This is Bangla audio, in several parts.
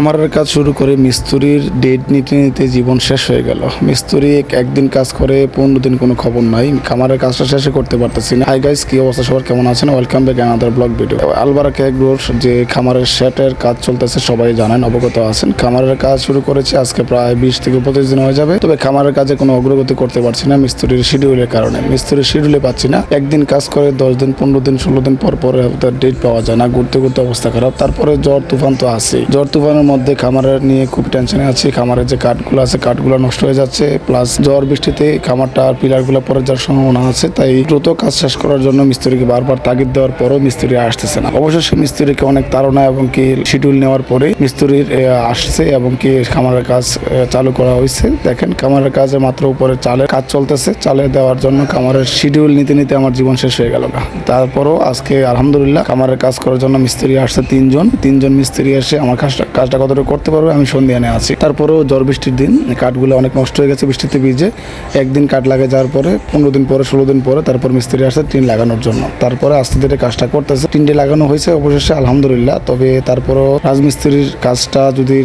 খামারের কাজ শুরু করে মিস্ত্রির ডেট নিতে নিতে জীবন শেষ হয়ে গেল। মিস্ত্রি একদিন কাজ করে 15 দিন কোনো খবর নাই। খামারের কাজটা শেষে করতে পারতেছি না। হাই গাইস, কি অবস্থা সবার, কেমন আছেন? Welcome back another blog video. Albaraka এগ্রোর যে খামারের শেটের কাজ চলতেছে সবাই জানেন, অবগত আছেন। খামারের কাজ শুরু করেছে আজকে প্রায় 20 থেকে 25 দিন হয়ে যাবে। তবে খামারের কাজে কোনো অগ্রগতি করতে পারছি না মিস্ত্রির শিডিউলের কারণে। মিস্ত্রির শিডিউলে পাচ্ছি না। একদিন কাজ করে 10 দিন 15 দিন 16 দিন পর পরে ডেট পাওয়া যায় না। ঘুরতে ঘুরতে অবস্থা খারাপ। তারপরে ঝড় তুফান তো আছে। ঝড় তুফানের মধ্যে খামারের নিয়ে খুব টেনশনে আছি। খামারের যে কাঠগুলো আছে কাঠগুলো নষ্ট হয়ে যাচ্ছে, প্লাস ঝড় বৃষ্টিতে খামারটা আর পিলারগুলো পরে যাওয়ার সম্ভাবনা আছে। তাই দ্রুত কাজ শেষ করার জন্য মিস্ত্রিকে বারবার তাগিদ দেওয়ার পরও মিস্ত্রি আসতেছে না। অবশেষে মিস্ত্রিকে অনেক তাড়না এবং কি শিডিউল নেওয়ার পরে মিস্ত্রির আসছে এবং কি খামারের কাজ চালু করা হয়েছে। দেখেন খামারের কাজে মাত্র উপরে চালের কাজ চলতেছে। চালে দেওয়ার জন্য খামারের শিডিউল নিতে নিতে আমার জীবন শেষ হয়ে গেল। তারপরও আজকে আলহামদুলিল্লাহ খামারের কাজ করার জন্য মিস্ত্রি আসছে তিনজন মিস্ত্রি এসে আমার কাজটা কতটা করতে পারবে আমি সন্ধিয়ানে আছি। তারপরেও ঝড় বৃষ্টির দিন কাঠগুলো অনেক নষ্ট হয়ে গেছে বৃষ্টিতে ভিজে। একদিন কাঠ লাগে যাওয়ার পরে 15 দিন পরে 16 দিন পরে তারপর মিস্ত্রি আসছে টিন লাগানোর জন্য। তারপরে আস্তে ধীরে কাজটা করতেছে। টিনটি লাগানো হয়েছে অবশেষে আলহামদুলিল্লাহ। তবে তারপরও রাজমিস্ত্রির কাজটা যদি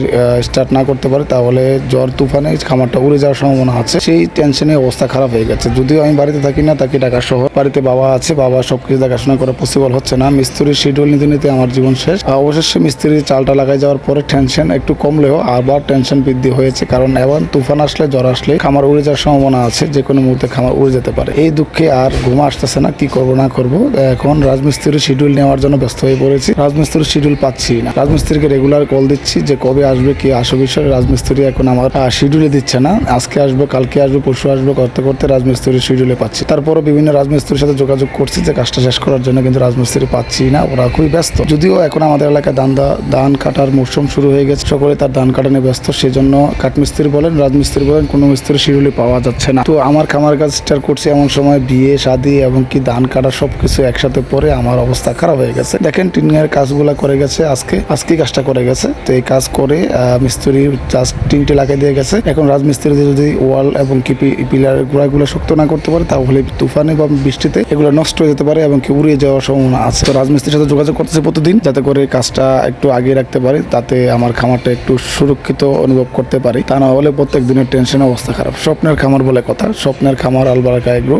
স্টার্ট না করতে পারে তাহলে ঝড় তুফানে খামারটা উড়ে যাওয়ার সম্ভাবনা আছে। সেই টেনশনে অবস্থা খারাপ হয়ে গেছে। যদিও আমি বাড়িতে থাকি না, থাকি ঢাকা শহর। বাড়িতে বাবা আছে, বাবা সবকিছু দেখাশোনা করা পসিবল হচ্ছে না। মিস্ত্রির শিডিউল নিতে নিতে আমার জীবন শেষ। অবশেষে মিস্ত্রির চালটা লাগাই যাওয়ার পরে টেনশন একটু কমলেও আবার টেনশন বৃদ্ধি হয়েছে। কারণ এবার তুফান আসলে ঝড় আসলে খামার উড়ে যাওয়ার সম্ভাবনা আছে। যে কোনো মুহূর্তে খামার উড়ে যেতে পারে। এই দুঃখে আর ঘুম আসতেছে না, কি করবো না করবো। এখন রাজমিস্ত্রির শিডিউল নেওয়ার জন্য ব্যস্ত হয়ে পড়েছি। রাজমিস্ত্রির শিডিউল পাচ্ছি না। রাজমিস্ত্রিকে রেগুলার কল দিচ্ছি যে কবে আসবে, কি আসবে বিষয়ে। রাজমিস্ত্রি এখন আমার শিডিউলে দিচ্ছে না। আজকে আসবে, কালকে আসবে, পরশু আসবে করতে করতে রাজমিস্ত্রির শিডিউলে পাচ্ছি। তারপরও বিভিন্ন রাজমিস্ত্রির সাথে যোগাযোগ করছি যে কাজটা শেষ করার জন্য, কিন্তু রাজমিস্ত্রি পাচ্ছি না। ওরা খুবই ব্যস্ত। যদিও এখন আমাদের এলাকায় ধান কাটার মৌসুম শুরু হয়ে গেছে, সকলে তার ধান কাটা নিয়ে ব্যস্ত। সেজন্য কাঠমিস্ত্রি বলেন রাজমিস্ত্রি বলেন কোনো মিস্ত্রি শিডিউলে পাওয়া যাচ্ছে না। তো আমার খামার কাজ স্টার্ট করছি এমন সময় বিয়ে শাদী এবং কি ধান কাটা সবকিছু একসাথে পরে আমার অবস্থা খারাপ হয়ে গেছে। দেখেন টিনের কাজগুলা করে গেছে আজকে কাজটা করে গেছে। তো এই কাজ করে মিস্ত্রি জাস্ট টিনটি লাগিয়ে দিয়ে গেছে। এখন রাজমিস্ত্রি যদি ওয়াল এবং কি পিলার গোড়াগুলো শক্ত না করতে পারে তাহলে তুফানে বা বৃষ্টিতে এগুলো নষ্ট হয়ে যেতে পারে এবং কি উড়িয়ে যাওয়ার সম্ভাবনা আছে। তো রাজমিস্ত্রির সাথে যোগাযোগ করতেছে প্রতিদিন, যাতে করে কাজটা একটু আগে রাখতে পারি, তাতে আমার খামারটা একটু সুরক্ষিত অনুভব করতে পারি। তা না হলে প্রত্যেক দিনের টেনশন, অবস্থা খারাপ। স্বপ্নের খামার বলে কথা। স্বপ্নের খামার আলবারাকা এগ্রো।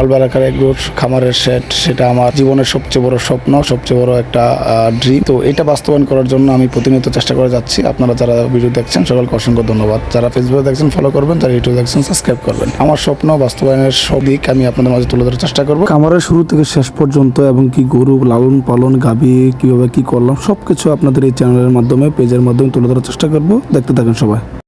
আলবারাকা এগ্রোর খামারের শেড, সেটা আমার জীবনের সবচেয়ে বড় স্বপ্ন, সবচেয়ে বড় একটা ড্রিম। তো এটা বাস্তবায়ন করার জন্য আমি প্রতিনিয়ত চেষ্টা করে যাচ্ছি। আপনারা যারা ভিডিও দেখছেন সকলকে অসংখ্য ধন্যবাদ। যারা ফেসবুকে দেখছেন ফলো করবেন, যারা ইউটিউবে দেখছেন সাবস্ক্রাইব করবেন। আমার স্বপ্ন বাস্তবায়নের সব দিক আমি আপনাদের মাঝে তুলে ধরার চেষ্টা করবো। খামারের শুরু থেকে শেষ পর্যন্ত এবং কি গরু লালন পালন, গাভী কিভাবে কি করলাম সবকিছু আপনাদের এই চ্যানেলের মাধ্যমে, পেজের মাধ্যমে তুলে ধরার চেষ্টা করবো। দেখতে থাকেন সবাই।